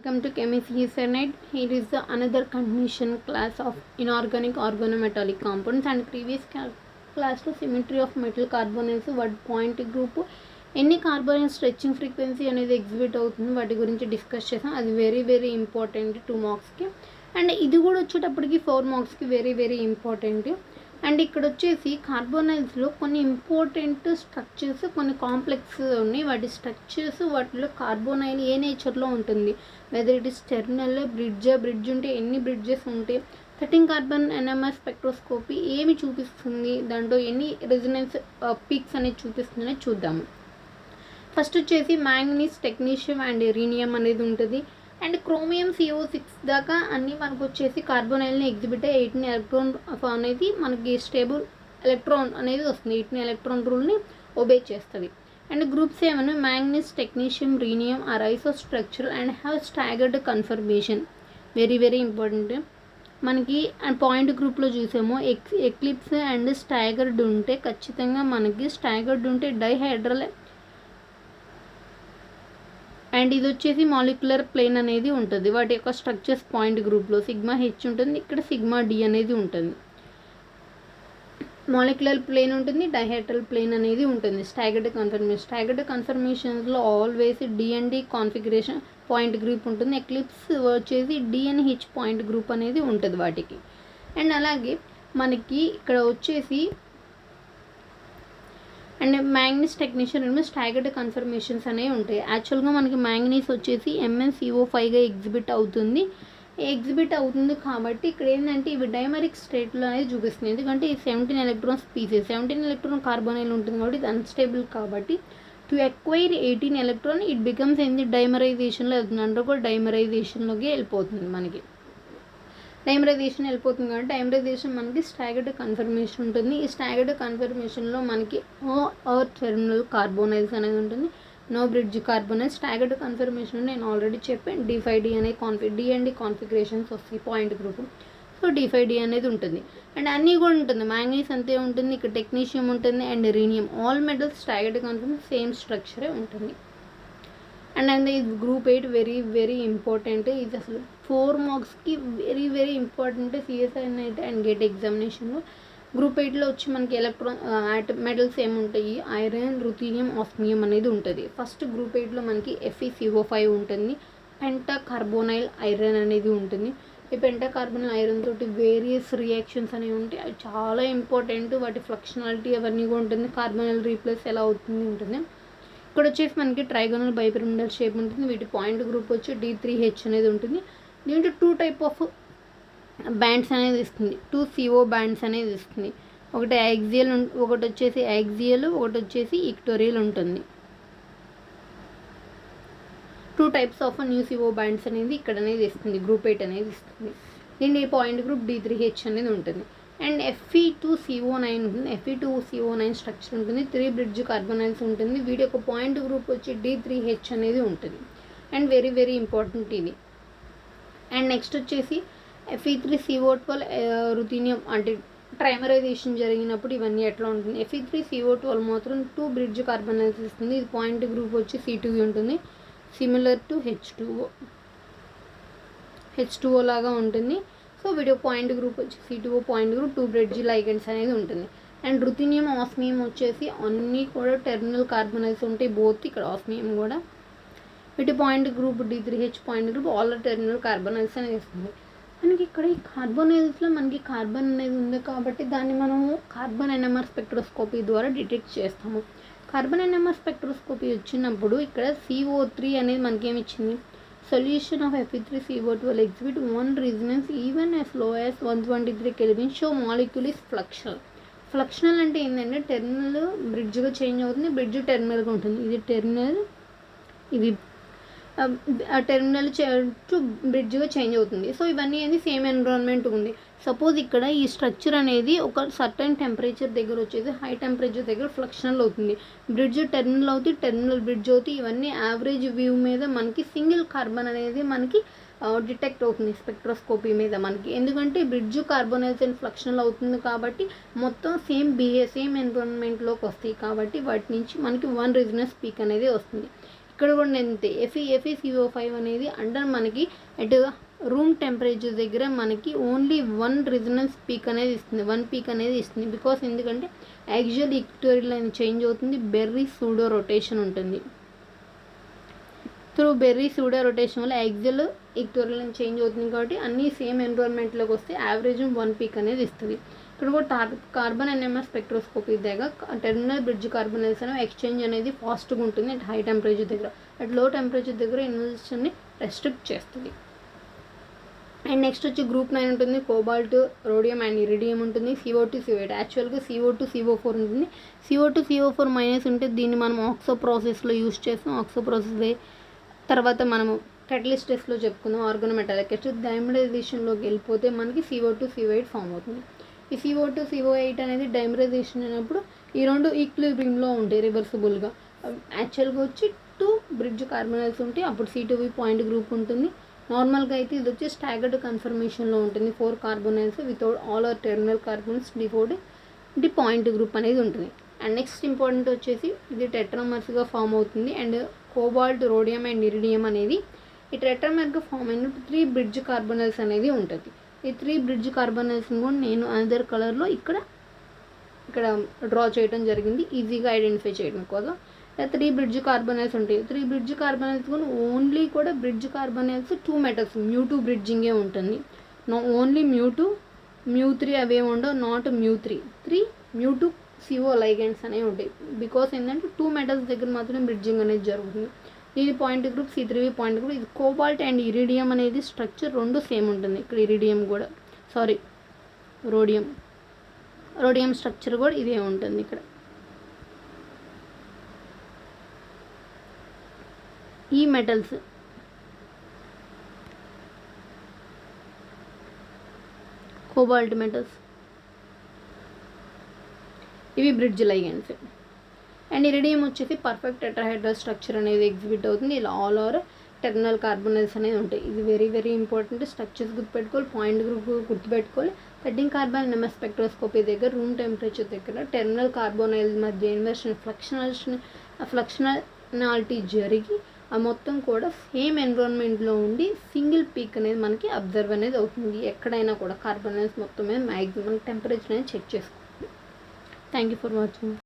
Welcome to Chemistry Cernite. Here is the another continuation class of inorganic organometallic compounds and previous class to symmetry of metal carbonyls what point group ఎన్ని carbon stretching frequency అనేది exhibit అవుతుంది వాటి గురించి discuss చేసాం. అది very important 2 మార్క్స్కి and ఇది కూడా వచ్చేటప్పటికి 4 మార్క్స్కి వెరీ ఇంపార్టెంట్. అండ్ ఇక్కడ వచ్చేసి కార్బోనైల్స్లో కొన్ని ఇంపార్టెంట్ స్ట్రక్చర్స్ కొన్ని కాంప్లెక్స్ ఉన్నాయి. వాటి స్ట్రక్చర్స్ వాటిలో కార్బోనైల్ ఏ నేచర్లో ఉంటుంది, whether it is terminal bridge ఉంటే ఎన్ని బ్రిడ్జెస్ ఉంటాయి, 13 కార్బన్ ఎన్ఎంఆర్ స్పెక్ట్రోస్కోపీ ఏమి చూపిస్తుంది, దాంట్లో ఎన్ని రెజొనెన్స్ పీక్స్ అనేది చూపిస్తుంది అనేది చూద్దాము. ఫస్ట్ వచ్చేసి మ్యాంగనీస్, టెక్నీషియం అండ్ ఇరీనియం అనేది ఉంటుంది. అండ్ క్రోమియం CO6 దాకా అన్నీ మనకు వచ్చేసి కార్బోనైల్ని ఎగ్జిబిట్ 18 ఎలక్ట్రాన్ అనేది మనకి స్టేబుల్ ఎలక్ట్రాన్ అనేది వస్తుంది. 18 ఎలక్ట్రాన్ రూల్ని ఒబే చేస్తుంది. And group 7 manganese, technetium, rhenium are iso structural and have staggered conformation. Very important. మనకి పాయింట్ గ్రూప్లో చూసాము ఎక్లిప్స్ అండ్ స్టాగర్డ్ ఉంటే ఖచ్చితంగా మనకి స్టాగర్డ్ ఉంటే డైహైడ్రల్ అండ్ ఇది వచ్చేసి మాలిక్యులర్ ప్లేన్ అనేది ఉంటుంది. వాటి యొక్క స్ట్రక్చర్స్ పాయింట్ గ్రూప్లో సిగ్మా హెచ్ ఉంటుంది, ఇక్కడ సిగ్మా డి అనేది ఉంటుంది. మాలిక్యులర్ ప్లేన్ ఉంటుంది, డైహైడ్రల్ ప్లేన్ అనేది ఉంటుంది. స్టాగర్డ్ కన్ఫర్మేషన్స్లో always D configuration point group ఉంటుంది. ఎక్లిప్స్ వచ్చేసి DNH పాయింట్ గ్రూప్ అనేది ఉంటుంది వాటికి. అండ్ అలాగే మనకి ఇక్కడ వచ్చేసి and manganese, technician staggered conformations అనేవి ఉంటాయి. యాక్చువల్గా మనకి మ్యాంగనీస్ వచ్చేసి MnCO5గా ఎగ్జిబిట్ అవుతుంది కాబట్టి ఇక్కడ ఏంటంటే ఇవి డైమరిక్ స్టేట్లో అనేది చూపిస్తుంది. ఎందుకంటే ఈ 17 ఎలక్ట్రాన్ స్పీసెస్ 17 ఎలక్ట్రాన్ కార్బోనైల్ ఉంటుంది కాబట్టి ఇది అన్స్టేబుల్ కాబట్టి to acquire 18 electron it becomes ఏంది డైమరైజేషన్లో వెళ్తుంది. అండర్ కూడా డైమరైజేషన్లోకి వెళ్ళిపోతుంది. కాబట్టి డైమరైజేషన్ మనకి స్టాగర్డ్ కన్ఫర్మేషన్ ఉంటుంది. ఈ స్టాగర్డ్ కన్ఫర్మేషన్లో మనకి ఆర్ టెర్మినల్ కార్బోనైల్స్ అనేది ఉంటుంది, no bridge carbonyls. Staggered confirmation నేను ఆల్రెడీ చెప్పాను. D5D అనే D కాన్ఫిగరేషన్స్ వస్తాయి పాయింట్ గ్రూప్. సో D5D అనేది ఉంటుంది. అండ్ అన్నీ కూడా ఉంటుంది. మ్యాంగనీస్ అంతే ఉంటుంది, ఇక్కడ టెక్నీషియం ఉంటుంది and rhenium. All metals staggered conformation same స్ట్రక్చరే ఉంటుంది. అండ్ ఇది గ్రూప్ 8 వెరీ ఇంపార్టెంట్. ఇది అసలు 4 మార్క్స్కి very important CSI and gate ఎగ్జామినేషన్లో. గ్రూప్ 8లో వచ్చి మనకి ఎలక్ట్రాన్ మెటల్స్ ఏముంటాయి, ఐరన్, రుథీనియం, ఆస్మియం అనేది ఉంటుంది. ఫస్ట్ గ్రూప్ 8లో మనకి FeCO5 ఉంటుంది, పెంటా కార్బోనైల్ ఐరన్ అనేది ఉంటుంది. ఈ పెంటా కార్బోనైల్ ఐరన్ తోటి వేరియస్ రియాక్షన్స్ అనేవి ఉంటాయి. అవి చాలా ఇంపార్టెంట్. వాటి ఫ్లక్షనాలిటీ అవన్నీ కూడా ఉంటుంది. కార్బోనైల్ రీప్లేస్ ఎలా అవుతుంది ఉంటుంది. ఇక్కడ వచ్చేసి మనకి ట్రైగోనల్ బైపిరమిడల్ షేప్ ఉంటుంది. వీటి పాయింట్ గ్రూప్ వచ్చి D3H అనేది ఉంటుంది. దీంట్లో 2 టైప్ ఆఫ్ బ్యాండ్స్ అనేది ఇస్తుంది, 2 CO బ్యాండ్స్ అనేది ఇస్తుంది. ఒకటి యాక్సియల్, ఒకటి వచ్చేసి ఈక్టోరియల్ ఉంటుంది. 2 types of new CO bands అనేది ఇక్కడ అనేది ఇస్తుంది. గ్రూప్ 8 అనేది ఇస్తుంది. దీని పాయింట్ గ్రూప్ D3H అనేది ఉంటుంది. అండ్ Fe2CO9 ఉంటుంది. Fe2CO9 స్ట్రక్చర్ ఉంటుంది. 3 బ్రిడ్జ్ కార్బోనైల్స్ ఉంటుంది. వీటి యొక్క పాయింట్ గ్రూప్ వచ్చి D3H అనేది ఉంటుంది. అండ్ వెరీ ఇంపార్టెంట్ ఇది. అండ్ నెక్స్ట్ వచ్చేసి Fe3CO12 రుథీనియం అంటే ట్రైమరైజేషన్ జరిగినప్పుడు ఇవన్నీ ఎట్లా ఉంటుంది. Fe3CO12 మాత్రం 2 బ్రిడ్జ్ కార్బోనైల్స్ ఇస్తుంది. ఇది పాయింట్ గ్రూప్ వచ్చి C2 ఉంటుంది, సిమిలర్ టు H2O లాగా ఉంటుంది. సో వీడియో పాయింట్ గ్రూప్ వచ్చి C2O point group 2 bridge ligands అనేది ఉంటుంది. అండ్ రుథీనియం, ఆస్మియం వచ్చేసి అన్నీ కూడా టెర్మినల్ కార్బోనైల్స్ ఉంటాయి. బోత్ ఇక్కడ ఆస్మియం కూడా. వీటి point group D3H point group all terminal carbonyls అనేది ఇస్తుంది. మనకి ఇక్కడ ఈ కార్బోనైల్స్లో మనకి కార్బన్ అనేది ఉంది కాబట్టి దాన్ని మనము కార్బన్ NMR స్పెక్ట్రోస్కోపీ ద్వారా డిటెక్ట్ చేస్తాము. కార్బన్ NMR స్పెక్ట్రోస్కోపీ వచ్చినప్పుడు ఇక్కడ CO3 అనేది మనకి ఏమి ఇచ్చింది, solution of Fe3CO12 exhibit 1 resonance even as low as 123 Kelvin show molecule is fluxional అంటే ఏంటంటే టెర్మినల్ బ్రిడ్జ్గా చేంజ్ అవుతుంది, బ్రిడ్జ్ టెర్మినల్గా ఉంటుంది. ఇది టెర్మినల్ టు బ్రిడ్జ్గా చేంజ్ అవుతుంది. సో ఇవన్నీ అనేది సేమ్ ఎన్విరాన్మెంట్ ఉంది. సపోజ్ ఇక్కడ ఈ స్ట్రక్చర్ అనేది ఒక సర్టన్ టెంపరేచర్ దగ్గర వచ్చేసి హై టెంపరేచర్ దగ్గర ఫ్లక్షనల్ అవుతుంది, బ్రిడ్జ్ టెర్మినల్ అవుతుంది, టెర్మినల్ బ్రిడ్జ్ అవుతుంది. ఇవన్నీ యావరేజ్ వ్యూ మీద మనకి సింగిల్ కార్బన్ అనేది మనకి డిటెక్ట్ అవుతుంది స్పెక్ట్రోస్కోపీ మీద మనకి. ఎందుకంటే బ్రిడ్జ్ కార్బోనైల్స్ అండ్ ఫ్లక్షనల్ అవుతుంది కాబట్టి మొత్తం సేమ్ ఎన్విరాన్మెంట్లోకి వస్తాయి కాబట్టి వాటి నుంచి మనకి 1 రెజొనెన్స్ పీక్ అనేది వస్తుంది. ఇక్కడ కూడా అంతే. FeCO5 అనేది అండర్ మనకి అట్ రూమ్ టెంపరేచర్ దగ్గర మనకి ఓన్లీ 1 రెజొనెన్స్ పీక్ అనేది ఇస్తుంది, 1 పీక్ అనేది ఇస్తుంది. బికాస్ ఎందుకంటే యాక్చువల్ ఈక్వటోరియల్ లైన్ చేంజ్ అవుతుంది, బెర్రీ సూడో రొటేషన్ ఉంటుంది. త్రూ బెర్రీ సూడో రొటేషన్ వల్ల యాక్చువల్ ఈక్వటోరియల్ లైన్ చేంజ్ అవుతుంది కాబట్టి అన్నీ సేమ్ ఎన్విరాన్మెంట్లోకి వస్తే యావరేజ్ 1 పీక్ అనేది ఇస్తుంది. ఇక్కడ కూడా కార్బన్ NMR స్పెక్ట్రోస్కోపీ దగ్గర టెర్మినల్ బ్రిడ్జ్ కార్బనైల్స్ అనేవి ఎక్స్చేంజ్ అనేది ఫాస్ట్గా ఉంటుంది అట్ హై టెంపరేచర్ దగ్గర. అట్ లో టెంపరేచర్ దగ్గర ఇన్వెస్ట్ని రెస్ట్రిక్ట్ చేస్తుంది. అండ్ నెక్స్ట్ వచ్చి గ్రూప్ 9 ఉంటుంది, కోబాల్ట్, రోడియం అండ్ ఇరిడియం ఉంటుంది, CO2 CO8. యాక్చువల్గా CO2 CO4 ఉంటుంది. CO2 CO4 మైనస్ ఉంటే దీన్ని మనం ఆక్సో ప్రాసెస్లో యూస్ చేస్తాం. ఆక్సో ప్రాసెస్ తర్వాత మనము కెటలిస్ట్ టెస్ట్లో చెప్పుకుందాం. ఆర్గానోమెటాలిక్ డైమరైజేషన్లోకి వెళ్ళిపోతే మనకి CO2 CO8 ఫామ్ అవుతుంది. ఈ CO2 CO8 అనేది డైమరైజేషన్ అయినప్పుడు ఈ రెండు ఈక్విలిబ్రియంలో ఉంటాయి రివర్సిబుల్గా. యాక్చువల్గా వచ్చి 2 బ్రిడ్జ్ కార్బనైల్స్ ఉంటాయి, అప్పుడు C2V పాయింట్ గ్రూప్ ఉంటుంది. నార్మల్గా అయితే ఇది వచ్చి స్టాగర్డ్ కన్ఫర్మేషన్లో ఉంటుంది, 4 carbonyls without all are terminal carbons D four D the point group అనేది ఉంటుంది. అండ్ నెక్స్ట్ ఇంపార్టెంట్ వచ్చేసి ఇది టెట్రామర్స్గా ఫామ్ అవుతుంది. And cobalt, rhodium and iridium అనేది ఈ టెట్రామర్గా ఫామ్ అయినప్పుడు 3 బ్రిడ్జ్ కార్బనైల్స్ అనేది ఉంటుంది. ఈ 3 బ్రిడ్జ్ కార్బనైల్స్ని కూడా నేను అనదర్ కలర్లో ఇక్కడ డ్రా చేయడం జరిగింది ఈజీగా ఐడెంటిఫై చేయడం కోసం. 3 బ్రిడ్జ్ కార్బనైల్స్ ఉంటాయి. 3 బ్రిడ్జ్ కార్బనైల్స్ కూడా ఓన్లీ కూడా బ్రిడ్జ్ కార్బనైల్స్ 2 మెటల్స్ μ2 బ్రిడ్జింగే ఉంటుంది. ఓన్లీ μ2 μ3 అవే ఉండవు, నాట్ μ3. 3 μ2 CO లైగెండ్స్ అనేవి ఉంటాయి. బికాస్ ఏంటంటే 2 మెటల్స్ దగ్గర మాత్రమే బ్రిడ్జింగ్ అనేది జరుగుతుంది. దీని point group C3V point group. ఇది కోబాల్ట్ అండ్ ఇరిడియం అనేది స్ట్రక్చర్ రెండు సేమ్ ఉంటుంది. ఇక్కడ ఇరిడియం కూడా రోడియం స్ట్రక్చర్ కూడా ఇదే ఉంటుంది. ఇక్కడ ఈ మెటల్స్ కోబాల్ట్ మెటల్స్ ఇవి బ్రిడ్జ్ లైగెండ్స్. అండ్ ఇరిడియం వచ్చేసి పర్ఫెక్ట్ టెట్రాహెడ్రల్ స్ట్రక్చర్ అనేది ఎగ్జిబిట్ అవుతుంది. ఇలా ఆల్ ఓవర్ టెర్మినల్ కార్బనైల్స్ అనేది ఉంటాయి. ఇది వెరీ వెరీ ఇంపార్టెంట్. స్ట్రక్చర్స్ గుర్తుపెట్టుకోవాలి, పాయింట్ గ్రూప్ గుర్తుపెట్టుకోవాలి. 13 కార్బన్ NMR స్పెక్ట్రోస్కోపీ దగ్గర రూమ్ టెంపరేచర్ దగ్గర టెర్మినల్ కార్బోనైల్ మధ్య ఇన్వర్షన్ ఫ్లక్షనాలిటీ జరిగి ఆ మొత్తం కూడా సేమ్ ఎన్విరాన్మెంట్లో ఉండి సింగిల్ పీక్ అనేది మనకి అబ్జర్వ్ అనేది అవుతుంది. ఎక్కడైనా కూడా కార్బనైల్స్ మొత్తం మీద మ్యాక్సిమం టెంపరేచర్ అనేది చెక్ చేసుకోవాలి. Thank you for watching.